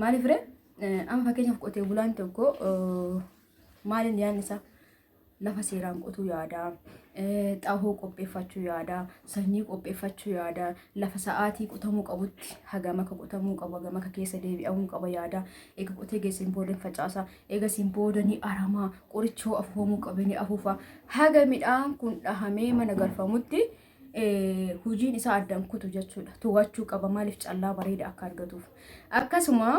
Maaliif ree amma fakkeenyaaf qotee bulaan tokko maaliin yaadni isaa lafa seeraan qotuu yaada, xaahoo qopheeffachuu yaada, sanyii qopheeffachuu yaada, lafa sa'aatii qotamuu qabutti hagam akka qotamuu qabu, hagam akka keessa deebi'amuu qaba yaada. Eega qotee geessin booda facaasa, eega siin booda ni aramaa, qorichoo afuufamuu qabe ni afuufa. Haga midhaan kun dhahamee mana galfamutti hojiin isaa addaan kutu jechuudha. To'achuu qaba maaliif callaa bareeda akka argatuuf. Akkasuma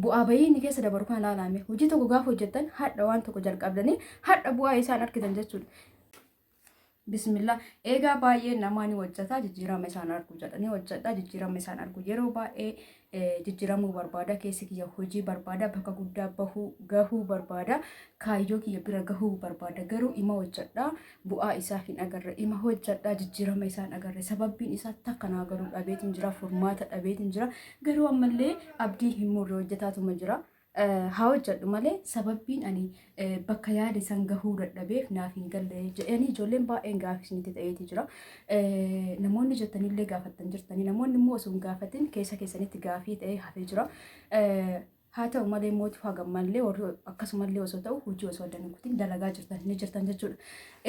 bu'aa bahii inni keessa dabaru kan ilaalame hojii tokko gaafa hojjettan hadha waan tokko jalqabdanii hadha bu'aa isaan argitan jechuudha. Bismillah. Egaa baay'ee namoonni hojjetaa jijjiirama isaan argu jedhanii hojjetaa jijjiirama isaan argu yeroo baay'ee jijjiiramuu barbaada keessi kiyya hojii barbaada bakka guddaa gahuu barbaada kaayyoo kiyya bira gahuu barbaada garuu ima hojjedhaa bu'aa isaa hin agarre ima hojjedhaa jijjiirama isaan agarre sababbiin isaa takkanaa garuu dhabeetiin jira furmaata dhabeetiin jira garuu ammallee abdii hin murre hojjetaatuma jira. Haa hojjedhu malee sababbiin ani bakka yaada san gahuu dadhabeef naaf hin galle jedhanii ijoolleen baay'een gaafisnitti ta'eeti jira. Namoonni jettanillee gaafattan jirtanii namoonni immoo osoo hin gaafatin keessa keessanitti gaafii ta'ee hafee jira. Haa ta'u malee mootii hagammallee warri akkasumallee osoo ta'u hojii osoo addaan kutiin dalagaa jirtan ni jirtan jechuudha.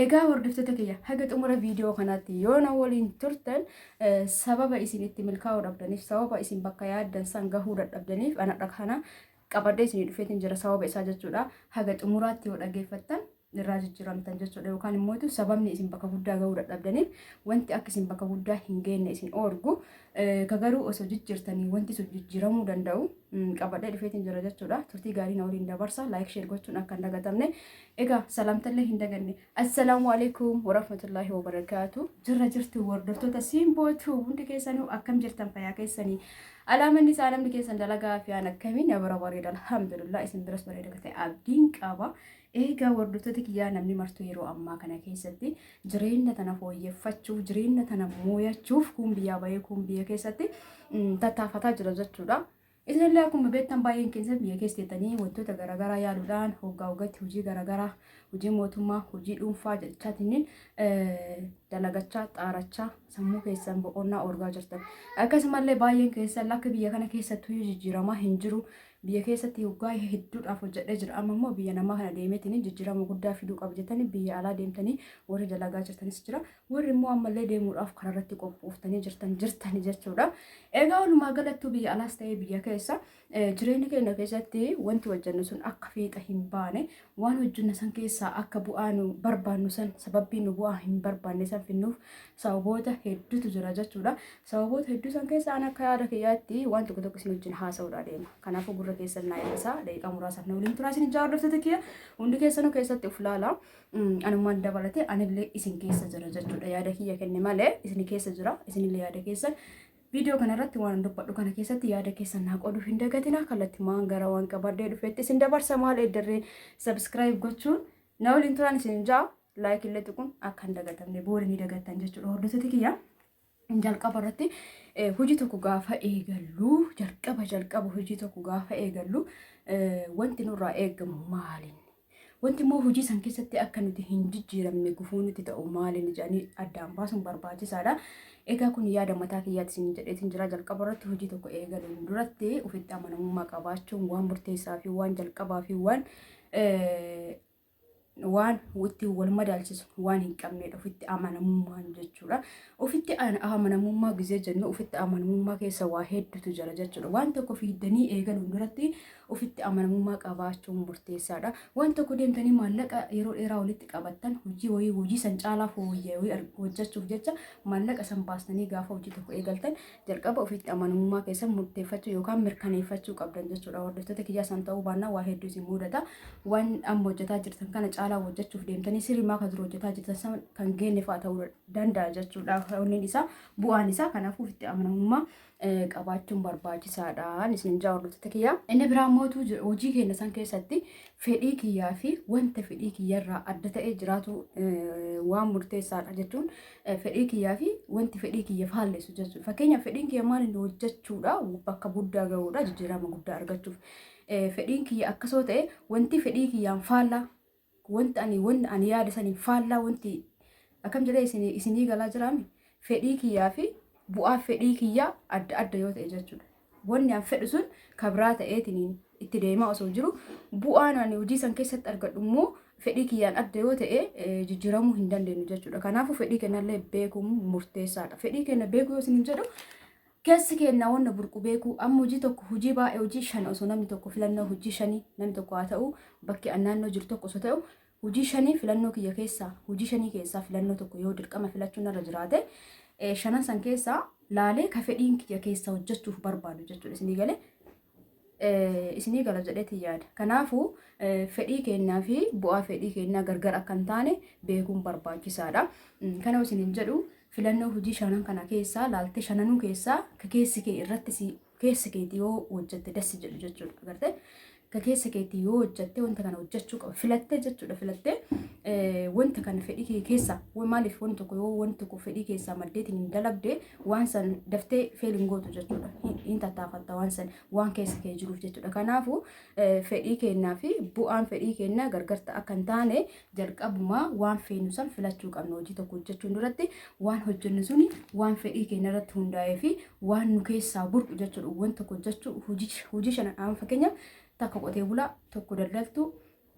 Egaa hordoftoota kiyya haga xumura viidiyoo kanaatti yoo na waliin turtan sababa isin itti milkaa'uu dhabdaniif sababa isin bakka yaaddan san gahuu dadhabdaniif ana kana qabadee isin dhufeetiin jira sababa isaa jechuudha. Haga xumuraatti yoo dhageeffattan irraa jijjiiramtan jechuudha yookaan immoo sababni isin bakka guddaa gahuu dadhabdaniif wanti akka isin bakka guddaa hin geenne isin oorgu kagaruu osoo jijjiirtanii wanti sun jijjiiramuu danda'u qabadee dhufeetiin jira jechuudha. Turtii gaarii na waliin dabarsa laayik sheer gochuun akka hin dagatamne. Egaa salaamtallee hin daganne. Assalaamu alaikum warahmatullaahi wabarakaatu. Jirra jirtu hordoftoota siimbootu hundi keessanuu akkam jirtan fayyaa keessanii. Alaamanni isaa namni keessan dalagaa fi aan akkamiin nabara bareeda alhamdulillah isin biras bareeda ta'e abdiin qaba. Egaa hordoftoota kiyyaa namni martuu yeroo ammaa kana keessatti jireenya tana fooyyeffachuuf jireenya tana mooyachuuf kun biyyaa bahee kun biyya keessatti tattaafataa jira jechuudha. Isinillee akkuma beektan baay'een keessa biyya keessa teessanii wantoota garaagaraa yaaduudhaan hoggaa hoggatti hojii garaagaraa hojii mootummaa hojii dhuunfaa jechaatiin dalagachaa xaarachaa sammuu keessan boqonnaa orgaa jirtan. Akkasumallee baay'een keessa lakka biyya kana keessatti jijjiiramaa hin jiru. Biyya keessatti hoggaa hedduudhaaf hojjedhee jira amma immoo biyya namaa kana deemeetiin jijjiirama guddaa fiduu qabu jettanii biyya alaa deemtanii warri dalagaa jirtanis jira warri immoo ammallee deemuudhaaf karaa irratti qophooftanii jirtanii jechuudha. Egaa walumaa galattuu biyya alaas ta'ee biyya keessa jireenya keenya keessatti wanti hojjennu sun akka fiixa hin baane waan hojjennu san keessaa akka bu'aa nu barbaannu san sababbii nu bu'aa hin barbaanne san finnuuf sababoota hedduutu jira jechuudha. Sababoota hedduu san keessaa an akka yaada kiyyaatti waan tokko tokko isin wajjin haasa'uudha deema. Kanaafuu gurra keessan naa eebbisaa daqiiqaa muraasaaf na waliin turaa isin ijaa hordoftoota kiyya hundi keessanuu keessatti of ilaala. Anumaan dabalatee anillee isin keessa jira jechuudha. Yaada kiyya kenne malee isin keessa jira isinillee yaada keessan. Video kanarratti waan dubbadhu kana keessatti yaada keessan naa qooduu hin dagatina kallattii maan gara waan qabadee dhufeetti isin dabarsa maal eddarree subscribe gochuun na waliin turaan isin jaa like illee tuquun akka hin dagatamne booda ni dagattan jechuudha hordoftoota kiyya. Jalqaba irratti hojii tokko gaafa eegallu jalqaba hojii tokko gaafa eegallu wanti nurraa eegamu maaliin wanti immoo hojii san keessatti akka nuti hin jijjiiramne gufuu nuti ta'u maaliin jedhanii addaan baasuun barbaachisaadha. Egaa kun yaada mataa kiyyaatti isin jedheetiin jira jalqaba irratti hojii tokko eegaluun duratti ofitti amanamummaa qabaachuun waan murteessaa fi waan jalqabaa fi waan itti wal madaalchisu waan hin qabnedha ofitti amanamummaan jechuudha. Ofitti amanamummaa gizee jennu ofitti amanamummaa keessa waa hedduutu jira jechuudha. Waan tokko fiiddanii eegaluun duratti ofitti amanamummaa qabaachuun murteessaadha. Waan tokko deemtanii maallaqa yeroo dheeraa walitti qabattan hojii san caalaa fooyya'ee hojjechuuf jecha maallaqa san baastanii gaafa hojii tokko eegaltan jalqaba ofitti amanamummaa keessa murteeffachuu yookaan mirkaneeffachuu qabdan jechuudha. Hordoftoota kiyyaa san ta'uu baannaa waa hedduu isin mudata. Waan amma hojjetaa jirtan kana caalaa hojjechuuf deemtanii sirrimaa kan dura hojjetaa jirtan kan geenne fa'aa ta'uu danda'a jechuudha. Onneen isaa bu'aan isaa kanaafuu ofitti amanamummaa qabaachuun barbaachisaadha. Isin jaa hordoftoota kiyyaa. Inni biraa mootu hojii keenya san keessatti fedhii kiyyaa fi wanta fedhii kiyyarraa adda ta'ee jiraatu waan murteessaadha jechuun fedhii kiyyaa fi wanti fedhii kiyya faalleessu jechuudha. Fakkeenyaaf fedhiin kiyya maal inni hojjechuudha bakka guddaa gahuudha jijjiirama guddaa argachuuf. Fedhiin kiyya akkasoo ta'e wanti fedhii kiyyaan faallaa wanti ani yaada saniin faallaa wanti akkam jedhee isinii galaa jiraame fedhii kiyyaa fi bu'aa fedhii kiyyaa adda adda yoo ta'e jechuudha. wanni an fedhu sun kabraa ta'eetiin itti deemaa osoo jiru bu'aan ani hojii san keessatti argadhu immoo fedhii kiyyaan adda yoo ta'e jijjiiramuu hin dandeenyu jechuudha. Kanaafuu fedhii kennallee beekuun murteessaadha. Fedhii kenna beekuu yoo isin jedhu keessi kennaa wanna burqu beekuu amma hojii tokko hojii baay'ee hojii shan osoo namni tokko filannoo hojii shanii namni tokko haa ta'u bakki naannoo jiru tokko osoo ta'u hojii shanii filannoo kiyya keessaa hojii shanii keessaa filannoo tokko yoo dirqama filachuun irra jiraate shanan san keessaa laalee ka fedhiin kiyya keessaa hojjechuuf barbaadu jechuudha. Isinii gala jedheeti yaada. Kanaafuu fedhii kennaa fi bu'aa fedhii kennaa gargar akka hin taane beekuun barbaachisaadha. Kana isiniin jedhu filannoo hojii shanan kana keessaa laaltee shananuu keessaa ka keessi kee irratti keessi keetii yoo hojjette dassi jedhu jechuudha. Agartee ka keessa keetii yoo hojjette wanta kana hojjechuu qaba filattee jechuudha. Filattee wanta kana fedhii kee keessaa maaliif wanti tokko yoo wanti tokko fedhii keessaa maddeetiin hin dalagde waan san daftee feelin gootu jechuudha. Hin tattaafatta waan san waan keessa kee jiruuf jechuudha. Kanaafuu fedhii kennaa fi bu'aan fedhii kennaa gargarta akka hin taane jalqabumaa waan feenu san filachuu qabna. Hojii tokko hojjechuun duratti waan hojjennu suni waan fedhii keenya irratti hundaa'ee fi waan nu keessaa burqu jechuudha. Waan tokko hojjechuu hojii shanan fakkeenyaaf takka qotee bulaa tokko daldaltuu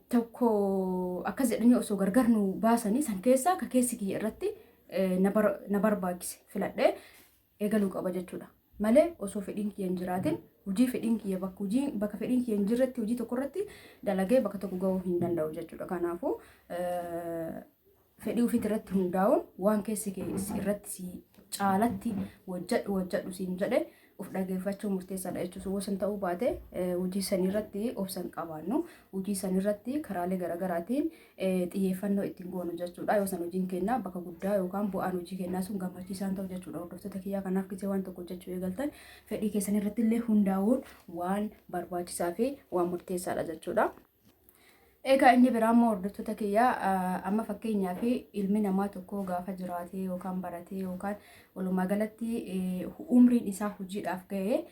tokko akkas jedhanii osoo gargar nu baasanii san keessaa ka keessi kiyya irratti na barbaachise filadhee eegaluu qaba jechuudha. Malee osoo fedhiin kiyya hin jiraatin hojii fedhiin kiyya bakka fedhiin kiyya hin jirretti hojii tokko irratti dalagee bakka tokko gahuu hin danda'u jechuudha. Kanaafuu fedhii ofiit irratti hundaa'uun waan keessi kee irratti caalatti hojjedhu siin jedhe of dhageeffachuu murteessaadha jechuudha. Wosan ta'uu baate hojii san irratti obsan qabaannu hojii san irratti karaalee garaagaraatiin xiyyeeffannoo ittiin goonu jechuudha. Yoo san hojiin kennaa bakka guddaa yookaan bu'aan hojii kennaa sun gammachiisaan ta'u jechuudha. Hordoftoota kiyyaa kanaaf gisee waan tokko hojjechuu eegaltan fedhii keessan irratti illee hundaa'uun waan barbaachisaa fi waan murteessaadha jechuudha. Egaa inni biraa immoo hordoftoota kiyyaa amma fakkeenyaaf ilmi namaa tokko gaafa jiraatee yookaan baratee yookaan walumaa galatti umriin isaa hojiidhaaf ga'ee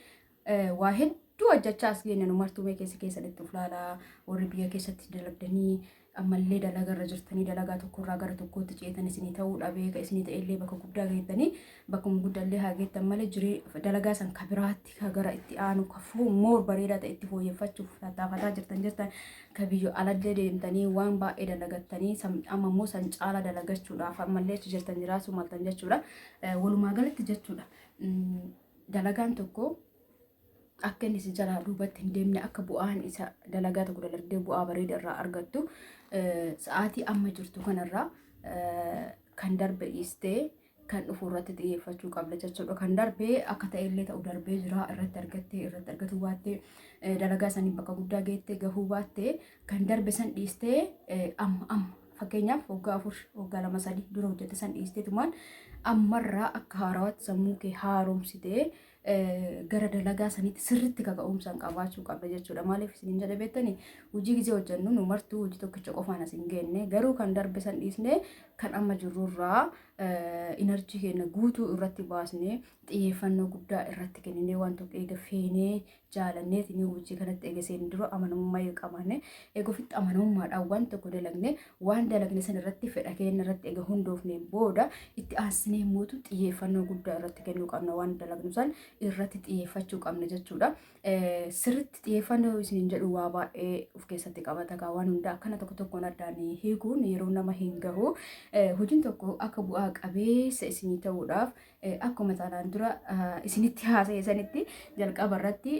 waa hedduu hojjechaa as geenye nu martuu keessatti uflaalaa warri biyya keessatti dalagdanii ammallee dalagarra jirtanii dalagaa tokkorraa gara tokkootti ceetan isinii ta'uu dhabee ka isinii ta'ellee bakka guddaa geettanii bakkuma guddaallee haa geettan malee jiree dalagaa san ka biraatti ka gara itti aanu ka moor bareedaa ta'e itti fooyyeffachuuf tattaafataa jirtan ka biyyo alallee deemtanii waan baay'ee dalagattanii amma immoo san caala dalagachuudhaaf ammallee achi jirtan jiraachuu maltan jechuudha. Walumaa galatti jechuudha. Dalagaan tokko akka inni si jalaa duubatti hin deemne akka bu'aan isa dalagaa tokko dalagdee bu'aa bareeda irraa argattu sa'aatii amma jirtu kanarraa kan darbe dhiistee kan dhufu irratti xiyyeeffachuu qabda jechuudha. Kan darbee akka ta'ellee ta'u darbee jira irratti argatu baattee dalagaa sanii bakka guddaa geettee gahuu baattee kan darbe san dhiistee amma fakkeenyaaf waggaa 4 waggaa 2 3 dura hojjette san dhiisteetumaan ammarraa akka haarawaatti sammuu kee haaromsitee gara dalagaa saniitti sirriitti kaka'umsaan qabaachuu qabda jechuudha. Maaliif isin jedhe beektanii hojii gisee hojjennu nu martuu hojii tokkicha qofaan as hin geenne garuu kan darbe san dhiisnee kan amma jirrurraa inerjii keenya guutuu irratti baasnee xiyyeeffannoo guddaa irratti kenninee waan tokko eega feenee jaalannee tinii hojii kanatti eega seen dura amanamummaa qabaanne eega ofitti amanamummaadhaan waan tokko dalagne waan dalagne san irratti fedha keenya irratti eega hundoofnee booda itti aansinee mootu xiyyeeffannoo guddaa irratti kennuu qabna waan dalagnu san irratti xiyyeeffachuu qabna jechuudha. Sirriitti xiyyeeffannoo isin jedhu waa baay'ee of keessatti qabata kaa waan hundaa akkana tokko tokkoon addaan hiikuun yeroo nama hin gahu hojiin tokko akka bu'aa qabeessa isinii ta'uudhaaf akkuma taanaan dura isinitti haasa'e sanitti jalqaba irratti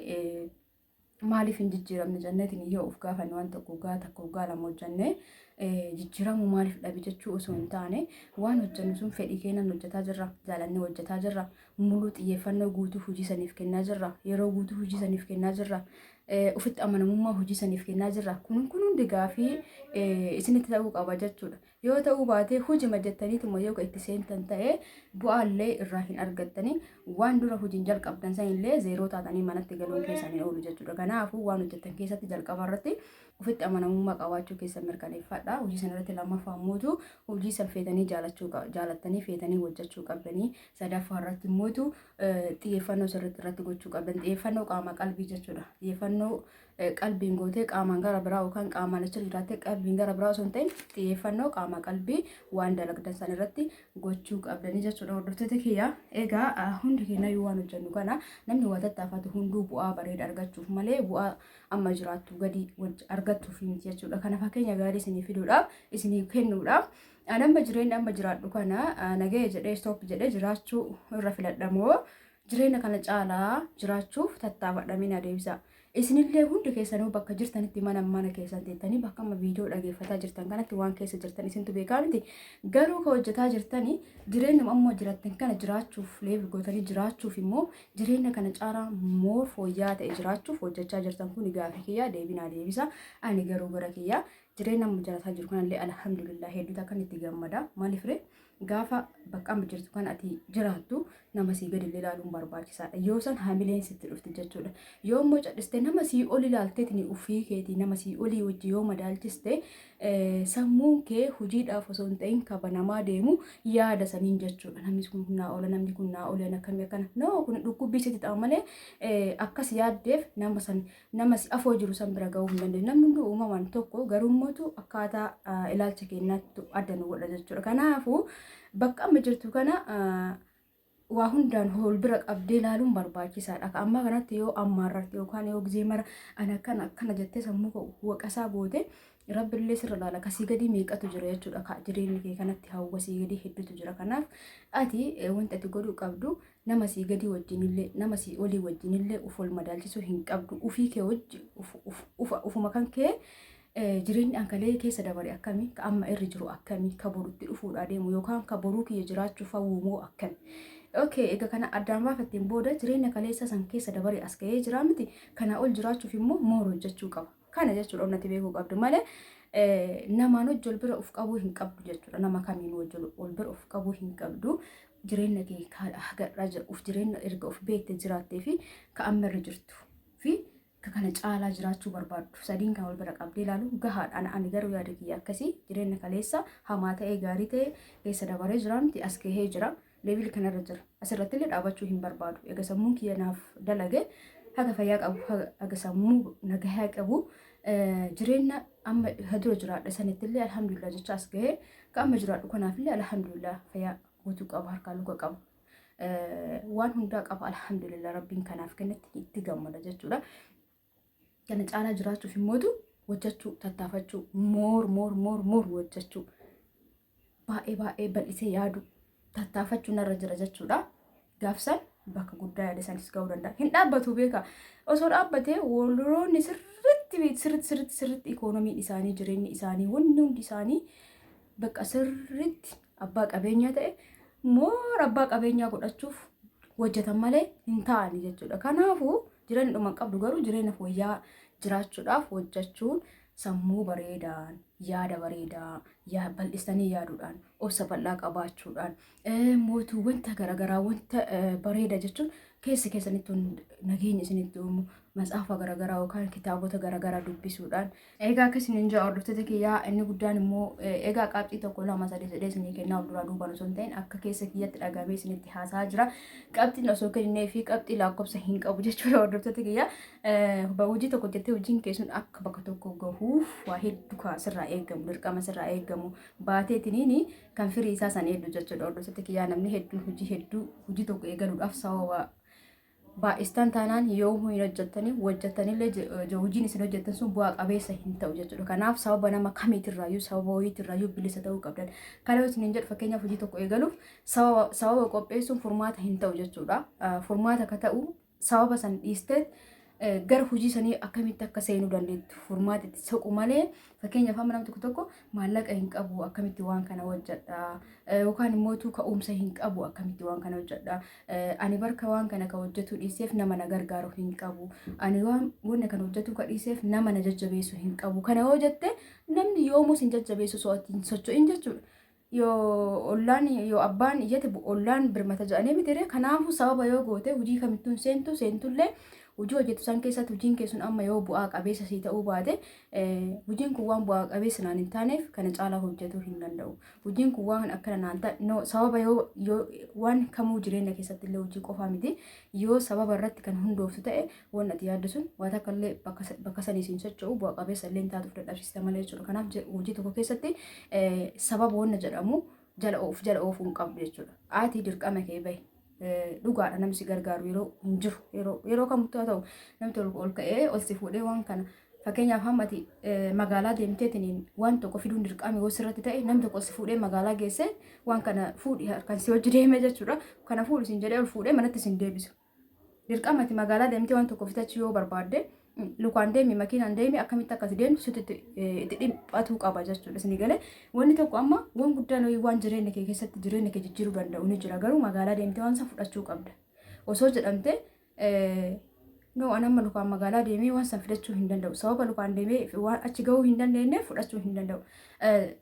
maaliif hin jijjiiramne jenneetiin yoo of gaafanne waan tokko gaa lama hojjenne jijjiiramu maaliif dhabe jechuu osoo hin taane waan hojjennu sun fedhii keenan hojjetaa jirra jaalannee hojjetaa jirra muluu xiyyeeffannoo guutuu hojii saniif kennaa jirra yeroo guutuu hojii saniif kennaa jirra ofitti amanamummaa hojii saniif kennaa jirra kun hundi gaafii isinitti ta'uu qaba jechuudha. Yoo ta'uu baate hojii jettaniituma yoo itti seentan ta'ee bu'aallee irraa hin argattanii waan dura hojiin jalqabdan sanillee zeeroo taatanii manatti galuun keessanii oolu jechuudha. Kanaafuu waan hojjettan keessatti jalqaba irratti ofitti amanamummaa qabaachuu keessan mirkaneeffadha. Hojii sana irratti lammaffaa mootu hojii san feetanii jaalattanii feetanii hojjechuu qabdanii sadaffaa irratti mootu xiyyeeffannoo sirriitti irratti gochuu qabdan xiyyeeffannoo qaama qalbii jechuudha. Xiyyeeffannoo qalbiin gootee qaamaan gara biraa yookaan qaamaan achi jiraattee qalbiin gara biraa osoo hin ta'in xiyyeeffannoo qaama qalbii waan dalagdan san irratti gochuu qabdanii jechuudha. Hordoftoota kiyya egaa hundi keenya yoo waan hojjennu kana namni waa tattaafatu hunduu bu'aa bareeda argachuuf malee bu'aa amma jiraattu gadi argachuuf miti jechuudha. Kana fakkeenya gaarii isinii fiduudhaaf isinii kennuudhaaf amma jireenya amma jiraadhu kana nagee jedhee stop jedhee jiraachuu irra filadhamoo jireenya kana caalaa jiraachuuf tattaafadhamina adeemsa. Isinillee hundi keessanuu bakka jirtanitti mana keessan teettanii bakka amma viidiyoo dhageeffataa jirtan kanatti waan keessa jirtan isintu beekaa miti. Garuu ka hojjetaa jirtanii jireenya ammoo jiraattan kana jiraachuuf leefi gootanii jiraachuuf immoo jireenya kana caalaa moor fooyya'aa ta'e jiraachuuf hojjechaa jirtan kun gaafii kiyyaa deebinaa deebisa. Ani garuu gara kiyyaa jireenya amma jiraataa jiru kanallee alhamdulillah hedduutu akkan itti gammada. Maaliif ree gaafa bakka amma jirtu kan ati jiraattu nama sii gadi ilaaluun barbaachisaadha. Yoo san hamileen sitti dhufti jechuudha. Yoo immoo cadhiste nama sii ol ilaalteetini ufii keetii nama sii olii wajji yoo madaalchiste sammuun kee hojiidhaaf osoo hin ta'in kabanamaa deemu yaada saniin jechuudha. Namni kun naa oola namni kun naa oola akkamii akkana noo kun dhukkubbii sitti ta'a malee akkas yaaddeef nama si afoo jiru san bira ga'uu hin dandeenye. Namni hundi uumamaan tokko garummatu akkaataa ilaalcha keenyaatti adda nu godha jechuudha. Kanaafuu bakka amma jirtu kana waa hundaan hol bira qabdee ilaaluun barbaachisaadha. Amma kanatti yoo ammaarratti yookaan yoo gizee mara ana akkana jettee sammuu waqasaa goote rabbillee sirra ilaala. Kasii gadi meeqatu jira jechuudha. Jireenyi kee kanatti hawwasii gadi hedduutu jira. Kanaaf ati wanta ati godhuu qabdu nama sii gadi wajjinillee nama sii olii wajjinillee uf ol madaalchisuu hin qabdu. Ufii kee wajji ufuma kan kee jireenyi ankalee keessa dabare akkamii ka amma irra jiru akkamii ka borutti dhufuudha deemu yookaan ka boruu kiyya jiraachuuf hawwumoo akkamii. Okay, egaa kana addaan baafatteen booda jireenya kaleessa san keessa dabare as ga'ee jira miti. Kana ol jiraachuuf immoo moor hojjechuu qaba. Kana jechuudha onnati beekuu qabdu malee namaan hojii ol bira of qabuu hin qabdu jechuudha. Nama kamiin hojii ol bira of qabuu hin qabdu. Jireenya kee hagadhaa jira. Uf jireenya erga of beekte jiraattee fi ka amma irra jirtu fi kana caalaa jiraachuu barbaaddu. Sadiin kan ol bira qabdee ilaalu gahaadha. Ani garuu yaada kiyya akkasii jireenya kaleessa hamaa ta'ee gaarii ta'ee keessa dabaree jira miti as gahee jira. Level kanarra jira. Asirratti illee dhaabachuu hin barbaadu. Egaa sammuun kiyya naaf dalage haga fayyaa qabu haga sammuu nagahaa qabu jireenya amma dura jiraadha sanitti illee alhamdulillah jecha as gahee ka amma jiraadhu kanaaf illee alhamdulillah fayyaa guutuu qabu harkaa luka qabu. Waan hundaa qaba alhamdulillah rabbiin kanaaf kennetti itti gammada jechuudha. Kana caalaa jiraachuuf immootu hojjechuu tattaafachuu moor hojjechuu baay'ee bal'isee yaadu. Tattaafachuu narra jira jechuudha. Gaafsan bakka guddaa yaada isaaniis ga'uu danda'a. Hin dhaabbatu beeka. Osoo dhaabbatee walroonni sirriitti ikoonomiin isaanii jireenyi isaanii wanni hundi isaanii bakka sirriitti abbaa qabeenyaa ta'e moor abbaa qabeenyaa godhachuuf hojjetan malee hin taa'ani jechuudha. Kanaafuu jireenya dhuma qabdu garuu jireenya fooyya'aa jiraachuudhaaf hojjechuun sammuu bareedaan yaada bareedaa bal'istanii yaaduudhaan obsa bal'aa qabaachuudhaan mootuu wanta garaagaraa wanta bareeda jechuun keessanitti nageenya isinitti uumu matsaafa garaagaraa yookaan kitaabota garaagaraa dubbisuudhaan egaa akkasiin hin jira hordoftoota kiyyaa inni guddaan immoo egaa qabxii tokko lama sadii sadii isinii kennaa duraa duubaan osoo hin ta'in akka keessa kiyyatti dhagamee isinitti haasaa jira qabxiin osoo kennee fi qabxii lakkoofsa hin qabu jechuudha hordoftoota kiyyaa hojii tokko jettee hojiin keessuun akka bakka tokko gahuuf waa hedduu sirraa eegamu dirqama sirraa eegamu baateetiniin kan firii isaa san hedduu jechuudha hordoftoota kiyyaa namni hedduun hojii tokko eegaluudhaaf sababa baay'istaan taanaan yoo hin hojjetanillee hojiin isin hojjettan sun bu'aa qabeessa hin ta'u jechuudha. Kanaaf sababa nama kamiitirraayyuu sababa wayiitirraayyuu bilisa ta'uu qabdan. Kana isin hin jedhu fakkeenyaaf hojii tokko eegaluuf sababa qopheessuun furmaata hin ta'u jechuudha. Furmaata akka ta'u sababa san dhiistee gara hojii sanii akkamitti akka seenuu dandeettu furmaata itti soqu malee fakkeenyaaf amma namni tokko maallaqa hin qabu akkamitti waan kana hojjedha yookaan immoo ka'umsa hin qabu akkamitti waan kana hojjedha ani barka waan kana ka hojjetu dhiiseef nama na gargaaru hin qabu ani waan kana hojjetu ka dhiiseef nama na jajjabeessu hin qabu kana hojjette namni yoomus hin jajjabeessu so'atiin socho'in jechuudha. Yoo abbaan iyyate ollaan birmata jedhanii miti kanaafuu sababa yoo goote hojii kamittuun seentullee hojii hojjetu san keessatti hojiin kee sun amma yoo bu'aa qabeessa sii ta'uu baate hojiin kun waan bu'aa qabeessa naan hin taaneef kana caalaa hojjetuu hin danda'u. Hojiin kun waan akkana naan ta'e no sababa yoo waan kamuu jireenya keessatti illee hojii qofaa miti yoo sababa irratti kan hundooftu ta'e waan ati yaaddu sun waan akka illee bakka sanii siin socho'u bu'aa qabeessa illee hin taatuuf dadhabsiista malee jechuudha. Kanaaf hojii tokko keessatti sababa waan jedhamu jala oofuu hin qabdu jechuudha. Ati dirqama kee bahi. Dhugaadha namni si gargaaru yeroo hin jiru yeroo kamittuu haa ta'u namni ol ka'ee ol si fuudhee waan kana fakkeenyaaf hammati magaalaa deemteetiin waan tokko fiduun dirqama yoo sirratti ta'e namni tokko si fuudhee magaalaa geesse waan kana fuudhi kan si hojii deeme jechuudha. Kana fuudhu sin jedhee ol fuudhee manatti sin deebisu. Dirqamati magaalaa deemtee waan tokko fitachuu yoo barbaadde lukaan deemi makiinaan deemi akkamitti akkas deemtu sitti itti dhiphatuu qaba jechuudha. Isin galee wanni tokko amma waan guddaan waan jireenya kee keessatti jireenya kee jijjiiruu danda'u ni jira. Garuu magaalaa deemtee waan san fudhachuu qabda. Osoo jedhamte no anamma lukaan magaalaa deemee waan san fudhachuu hin danda'u. Sababa lukaan deemee waan achi gahuu hin dandeenyeef fudhachuu hin danda'u.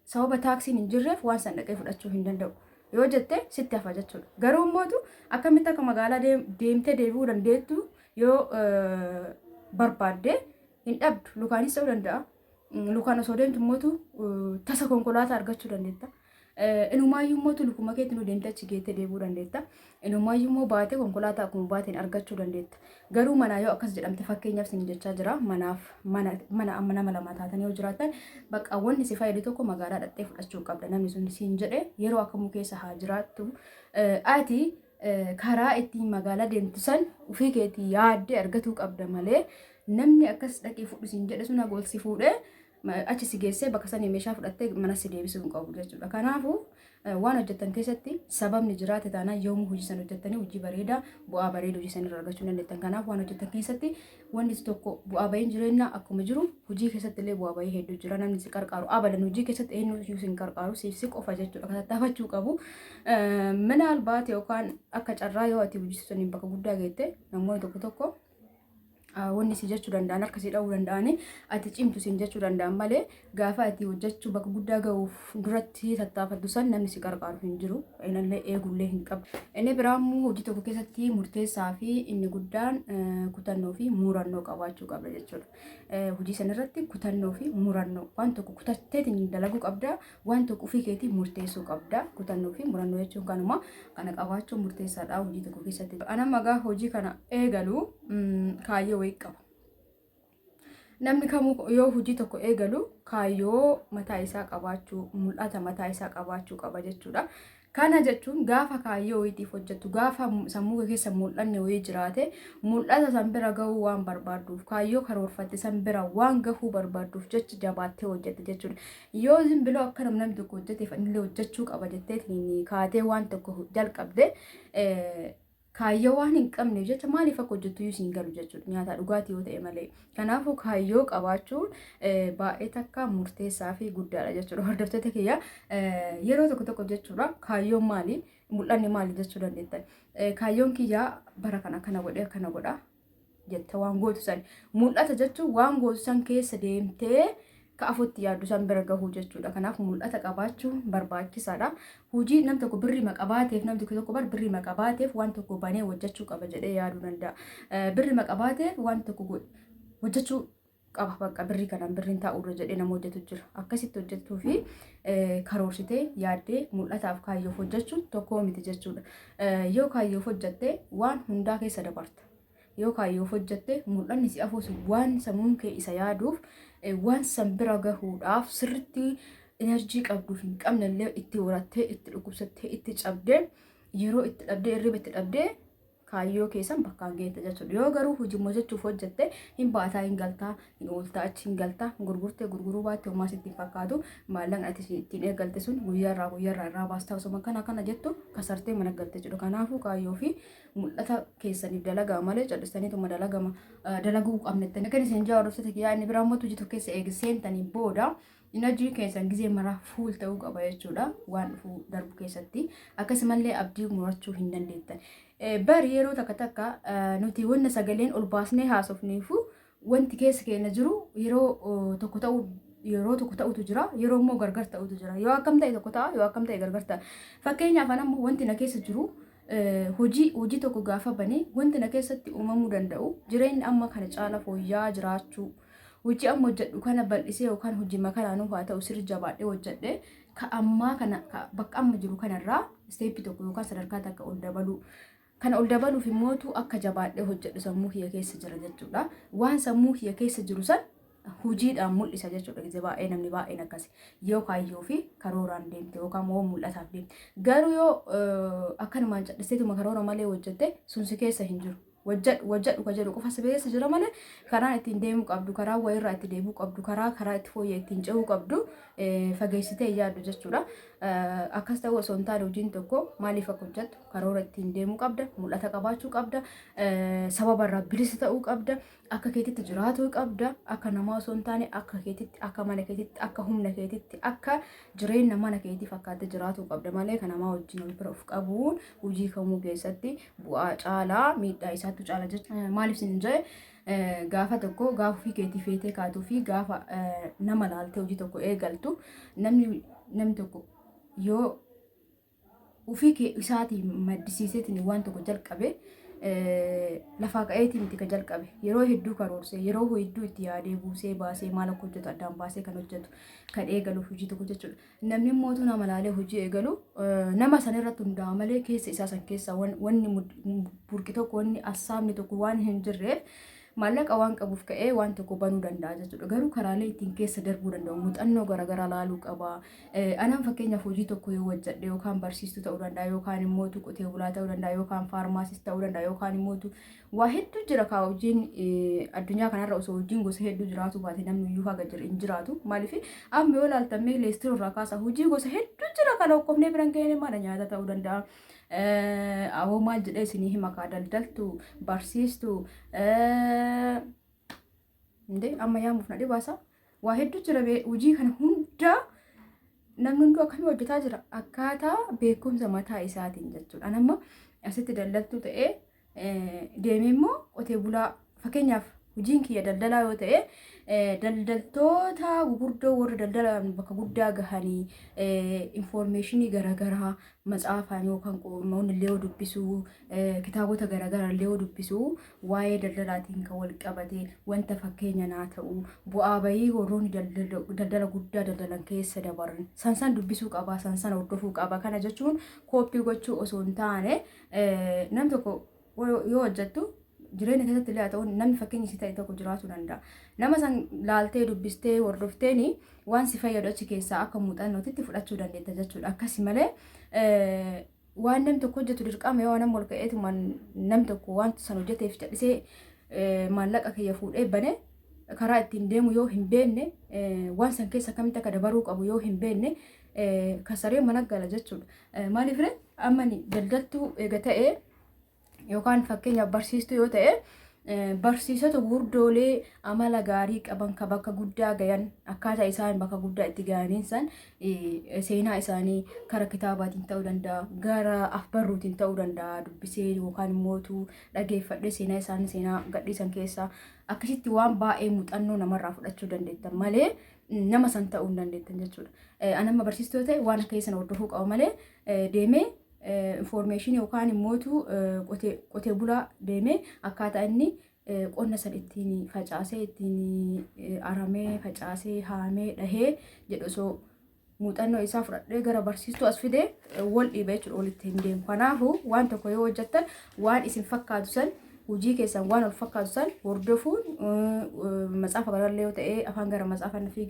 Sababa taaksiin hin jirreef waan san dhaqee fudhachuu hin danda'u. Yoo jettee sitti hafa jechuudha. Garuu immootu akkamitti akka magaalaa deemtee deebi'uu dandeettu yoo barbaadde hin dhabdu. Lukaanis ta'uu danda'a. Lukaan osoo deemtu immootu tasa konkolaataa argachuu dandeetta. Inumaayyuu immootu lukuma keetti nu deemtee achi geettee deebi'uu dandeetta. Inumaayyuu immoo baatee konkolaataa akkuma baateen argachuu dandeetta. Garuu manaa yoo akkas jedhamte fakkeenyaaf sin jechaa jira. Mana amma nama lama taatan yoo jiraatan bakka wanni si fayyadu tokko magaalaa dhaqxee fudhachuu qabda. Namni sun siin jedhee yeroo akkamuu keessa haa jiraattu. Ati karaa ittiin magaalaa deemtu san ofii keetii yaaddee argatuu qabda malee namni akkas dhaqee fudhu siin jedhe sun hagool si fuudhee achi si geessee bakka sanii meeshaa fudhattee mana si deebisuu hin qabu jechuudha. Kanaafuu waan hojjettan keessatti sababni jiraate taanaan yoomuu hojii san hojjettanii hojii bareedaa bu'aa bareeda hojii san irraa argachuu dandeettan. Kanaaf waan hojjettan keessatti wanti tokko bu'aa bahiin jireenya akkuma jiru hojii keessatti illee bu'aa bahii hedduu jira. Namni si qarqaaru abadan hojii keessatti eenyu si qarqaaru si qofa jechuudha. Kan tattaafachuu qabu. Mana albaate yookaan akka carraa yoo ati hojii saniin bakka guddaa geette namoonni tokko wanni si jechuu danda'an akkasii dha'uu danda'anii ati cimtu siin jechuu danda'an malee gaafa ati hojjechuu bakka guddaa gahuuf duratti tattaafadhu san namni si qarqaaru hin jiru. Inallee eegullee hin qabu. Inni biraammoo hojii tokko keessatti murteessaa fi inni guddaan kutannoo fi murannoo qabaachuu qabda jechuudha. Hojii sanarratti kutannoo fi murannoo waan tokko kutatteetiin dalaguu qabda. Waan tokko ofii keetii murteessuu qabda. Kutannoo fi murannoo jechuun kanuma kana qabaachuun murteessaadha hojii tokko keessatti. Anamma gaafa hojii kana eegalu kaayyoo wayii qaba. Namni kamuu yoo hojii tokko eegalu kaayyoo mataa isaa qabaachuu, mul'ata mataa isaa qabaachuu qaba jechuudha. Kana jechuun gaafa kaayyoo wayiitiif hojjettu gaafa sammuu keessa mul'anni wayii jiraate mul'ata san bira gahuu waan barbaadduuf kaayyoo karoorfatte san bira waan gahuu barbaadduuf jecha jabaattee hojjette jechuudha. Yoo zimbiloo akka namni tokko hojjeteef illee hojjechuu qaba jetteetiin kaatee waan tokko jalqabde kaayyoo waan hin qabneef jecha maaliif akka hojjettu iyyuu siin galu jechuudha. Nyaata dhugaatii yoo ta'e malee. Kanaafuu kaayyoo qabaachuun baay'ee takka murteessaa fi guddaadha jechuudha. Hordoftoota kiyya yeroo tokko jechuudha kaayyoon maali? Mul'anni maali jechuu dandeettan? Kaayyoon kiyya bara kana kana godha jetta waan gootu san. Mul'ata jechuun waan gootu san keessa deemtee ka'afutti yaaddu san bira gahuu jechuudha. Kanaaf mul'ata qabaachuun barbaachisaadha. Hojii nam tokko birrii maqabaateef namni tokko birrii maqabaateef waan tokko banee hojjechuu qaba jedhee yaaduu danda'a. Birrii maqabaateef waan tokko hojjechuu qaba bakka birrii kanaan birriin taa'uurra jedhee nama hojjetu jira. Akkasitti hojjechuu fi karoorsitee yaaddee mul'ataaf kaayyoof hojjechuun tokkoo miti jechuudha. Yoo kaayyoof hojjette waan hundaa keessa dabarta. Yoo kaayyoof hojjette mul'anni si afuusu waan sammuun kee isa yaaduuf waan san bira gahuudhaaf sirriitti enerjii qabduuf hin qabnellee itti horattee itti dhukkubsattee itti cabdee yeroo itti dhabdee irriba itti dhabdee kaayyoo keessan bakkaan geette jechuudha. Yoo garuu hojii hojjechuuf hojjette hin baataa hin galtaa hin ooltaa achi hin galtaa gurgurtee gurguruu baatte homaa sitti fakkaatu maallaqni ati ittiin eegalte sun guyyaarraa irraa baastaa osoo kana jettu kasartee mana galte jedhu. Kanaafuu kaayyoo fi mul'ata keessaniif dalagaa malee cal'istaniituma dalaguu qabnettani. Akka isin jaa hordoftoota kiyyaa inni biraan mootu hojii tokko keessa eegseentanii booda enerjii keessan gizee maraa fuul ta'uu qaba jechuudha. Waan dhufuu darbu keessatti akkasumallee abdii murachuu hin dandeettan. Bari yeroo takka nuti wanna sagaleen ol baasnee haasofneefu wanti keessa keenya jiru yeroo tokko ta'utu jira, yeroo immoo gargar ta'utu jira. Yoo akkam ta'e tokko ta'a, yoo akkam ta'e gargar ta'a. Fakkeenyaaf anammoo wanti na keessa jiru hojii tokko gaafa bane wanti na keessatti uumamuu danda'u jireenyi amma kana caala fooyya'aa jiraachuu hojii amma hojjedhu kana bal'isee yookaan hojii makaraanuu haa ta'u sirri jabaadhee hojjedhe ka ammaa kana bakka amma jiru kanarraa isteeppii tokko yookaan sadarkaa takka ol dabaluu kana ol dabaluuf immootu akka jabaadhee hojjedhu sammuu kiyya keessa jira jechuudha. Waan sammuu kiyya keessa jiru san hojiidhaan mul'isa jechuudha. Gizee baay'ee namni baay'een akkasi yoo kaayyoo fi karooraan deemte yookaan immoo mul'ataaf deemte garuu yoo akkanumaan cadhisteetuma karoora malee hojjette sunsi keessa hin jiru. Wajjadhu ka jedhu qofa sibeessa jira malee karaa ittiin deemuu qabdu karaa wayirraa itti deemuu qabdu karaa itti fooyyee ittiin ce'uu qabdu fageessitee yaaddu jechuudha. Akkas ta'uu osoo hin taane hojiin tokko maaliif akka hojjettu karoora ittiin deemuu qabda mul'ata qabaachuu qabda sababarraa bilisa ta'uu qabda akka keetitti jiraatuu qabda akka namaa osoo hin taane akka keetitti akka mana keetitti akka humna keetitti akka jireenya mana keetii fakkaate jiraatuu qabda malee kan namaa wajjin wal bira of qabuun hojii kamuu keessatti bu'aa caalaa miidhaa isaatu caala jechuudha. Maaliif sin jedhe gaafa tokko gaafa ofii keetii feetee kaatuu fi gaafa nama laaltee hojii tokko eegaltu namni tokko yoo ofii isaatiin maddisiiseetiin waan tokko jalqabe lafaa ka'eetiin itti ka jalqabe yeroo hedduu karoorsee yeroo hedduu itti yaadee buusee baasee maal akka hojjetu addaan baasee kan hojjetu kan eegaluuf hojii tokko jechuudha. Namni mootuu nama laalee hojii eegalu nama san irratti hundaa'a malee keessa isaa san keessa wanni burqi tokko wanni assaabni tokko waan hin jirreef maallaqa waan qabuuf ka'ee waan tokko banuu danda'a jechuudha. Garuu karaalee ittiin keessa darbuu danda'u muuxannoo garaagaraa laaluu qaba. Anaan fakkeenyaaf hojii tokko yoo hojjedhe yookaan barsiistuu ta'uu danda'a yookaan immoo qotee bulaa ta'uu danda'a yookaan faarmaasist ta'uu danda'a yookaan immoo waa hedduu jira kaa hojiin addunyaa kanarra osoo hojiin gosa hedduu jiraatu baate namni iyyuu haga jira hin jiraatu. Maaliif amma yoo ilaaltamee leestiroo irraa kaasa hojii gosa hedduu jira kan okkofnee biran ga'ee mana nyaata ta'uu danda'a. Awoo maal jedhee isinii hima kaa daldaltu barsiistu amma yaamuuf na dhibaasa waa hedduu jira hojii kana hunda namni hunduu akkamii hojjetaa jira akkaataa beekumsa mataa isaatiin jechuudha. Anamma asitti daldaltuu ta'ee deemee immoo qotee bulaa fakkeenyaaf hojiin kiyya daldalaa yoo ta'e daldaltoota gurguddoo warra daldalan bakka guddaa gahanii infoormeeshinii garaagaraa matsaafaan yookaan qo'annoon illee dubbisuu kitaabota garaagaraa illee dubbisuu waa'ee daldalaatiin kan wal qabate wanta fakkeenya naa ta'u bu'aa bahii warroonni daldala guddaa daldalan keessa dabaran sansan dubbisuu qaba sansan hordofuu qaba. Kana jechuun kooppii gochuu osoo hin taane nam tokko yoo hojjettu jireenya keessatti illee haa ta'u namni fakkeenya si ta'e tokko jiraachuu danda'a. Nama san laaltee dubbistee hordofteeni waan si fayyadu achi keessaa akka muuxannootitti fudhachuu dandeetta jechuudha. Akkasii malee waan namni tokko hojjetu dirqama yoo nama ol ka'eetumaan namni tokko waan san hojjeteef jedhisee maallaqa kiyya fuudhee bane karaa ittiin deemu yoo hin beekne waan san keessa akkamitti akka dabaruu qabu yoo hin beekne kasaree mana gala jechuudha. Maaliif amma daldaltuu eega ta'ee yookaan fakkeenyaaf barsiistuu yoo ta'e barsiisota gurguddoolee amala gaarii qaban ka bakka guddaa gayan akkaataa isaan bakka guddaa itti gayaniin san seenaa isaanii karaa kitaabaatiin ta'uu danda'a gara afbarruutiin ta'uu danda'a dubbisee yookaan immoo dhageeffadhee seenaa isaanii seenaa gadhiisan keessaa akkasitti waan baay'ee muuxannoo namarraa fudhachuu dandeettan malee nama san ta'uu hin dandeettan jechuudha. Anamma barsiistuu ta'e waan akka isaan hordofuu qaba malee deemee infoormeeshinii yookaan immoo qotee bulaa deemee akkaataa inni qonna san ittiin facaasee ittiin aramee facaasee haamee dhahee jedhu osoo muuxannoo isaa fudhadhee gara barsiistuu as fidee wal dhiibee jechuudha walitti hin deemu. Kanaafuu waan tokko yoo hojjettan waan isin fakkaatu san hojii keessan waan wal fakkaatu san hordofuun matsaafa garaallee yoo ta'e afaan gara matsaafaa fi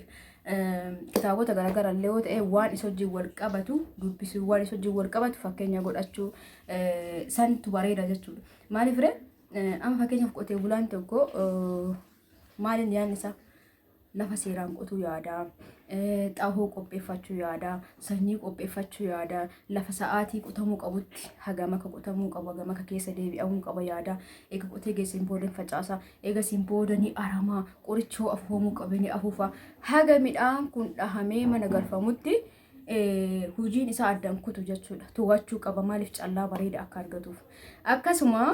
kitaabota garaagaraa illee yoo ta'e waan isa wajjin wal qabatu dubbisuu waan isa wajjin wal qabatu fakkeenya godhachuu santu bareeda jechuudha. Maaliif amma fakkeenyaaf qotee bulaan tokko maaliin yaadni isaa lafa seeraan qotuu yaada xaahoo qopheeffachuu yaada sanyii qopheeffachuu yaada lafa sa'aatii qotamuu qabutti hagam akka qotamuu qabu hagam akka keessa deebi'amuu qaba yaada eega qotee geessin booda facaasa eega sin booda ni aramaa qorichoo afuufamuu qabe ni afuufa haga midhaan kun dhahamee mana galfamutti hojiin isaa addaan kutu jechuudha. To'achuu qaba maaliif callaa bareeda akka argatuuf akkasuma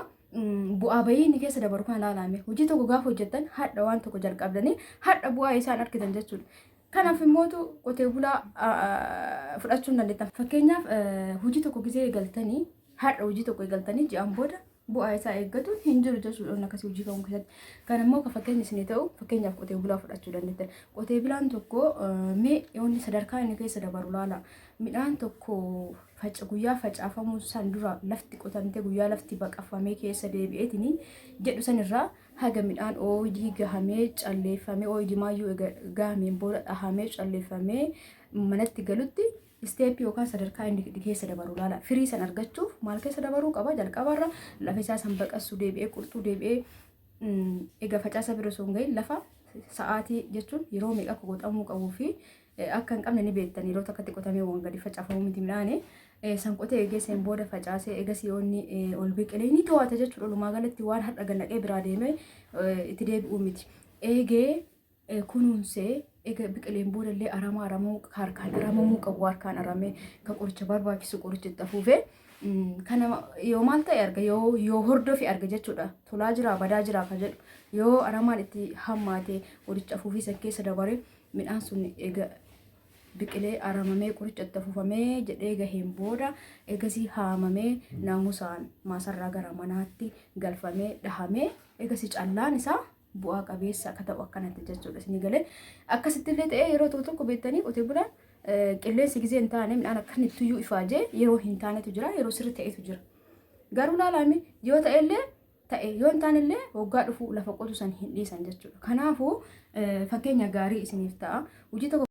bu'aa bahii inni keessa dabaru kan ilaalame hojii tokko gaafa hojjettan hadha waan tokko jalqabdanii hadha bu'aa isaan argitan jechuudha. Kanaaf immoo qotee bulaa fudhachuu hin dandeettan. Fakkeenyaaf hojii tokko gisee eegaltanii har'a hojii tokko eegaltanii ji'aan booda bu'aa isaa eeggatuun hin jiru jechuudha. Akkasii hojii kamuu keessatti. Kan immoo kan fakkeenya isin ta'u fakkeenyaaf qotee bulaa fudhachuu dandeettan. Qotee bulaan tokko mee yoonni sadarkaa inni keessa dabaru laala. Midhaan tokko guyyaa facaafamuu san dura lafti qotamtee guyyaa lafti baqafamee keessa deebi'eetini jedhu sanirraa haga midhaan ooyidii gahamee calleeffamee ooyidii maayyuu gahameen booda dhahamee calleeffamee manatti galutti isteepii yookaan sadarkaa inni keessa dabaru laala. Firii san argachuuf maal keessa dabaruu qaba? Jalqabarra lafa isaa san baqassu deebi'ee qurxuu deebi'ee egaa facaasa bira osoo hin gahin lafa sa'aatii jechuun yeroo meeqa qotamuu qabuu fi akka hin qabne ni beektan yeroo takkatti qotamee waan gadi facaafamu miti midhaanii. San qotee eegeesseen booda facaasee eegasii yoonni ol biqilee ni to'ata jechuudha. Walumaa galatti waan har'a gannaqee biraa deemee itti deebi'uu miti. Eegee kunuunsee egaa biqileen booda illee aramuu harkaan aramamuu qabu harkaan aramee kan qoricha barbaachisu qoricha itti afuufee kana yoo maal ta'e arga yoo hordofi arga jechuudha. Tolaa jira badaa jira kan jedhu yoo aramaan itti hammaatee qoricha afuufii san keessa dabare midhaan sun egaa biqilee aramamee qoricha itti afuufamee jedhee gaheen booda egasii haamamee naamusaan maasarraa gara manaatti galfamee dhahamee egasii callaan isaa bu'aa qabeessa akka ta'u akkanatti jechuudha. Isin galee akkasitti illee ta'ee yeroo tokko beektanii qotee bulaan qilleensi gizee hin taane midhaan akkanitti iyyuu ifaajee yeroo hin taanetu jira yeroo sirri ta'etu jira. Garuu laalaami yoo ta'e illee ta'e yoo hin taane illee waggaa dhufu lafa qotu san hin dhiisan jechuudha. Kanaafuu fakkeenya gaarii isiniif ta'a. Hojii tokko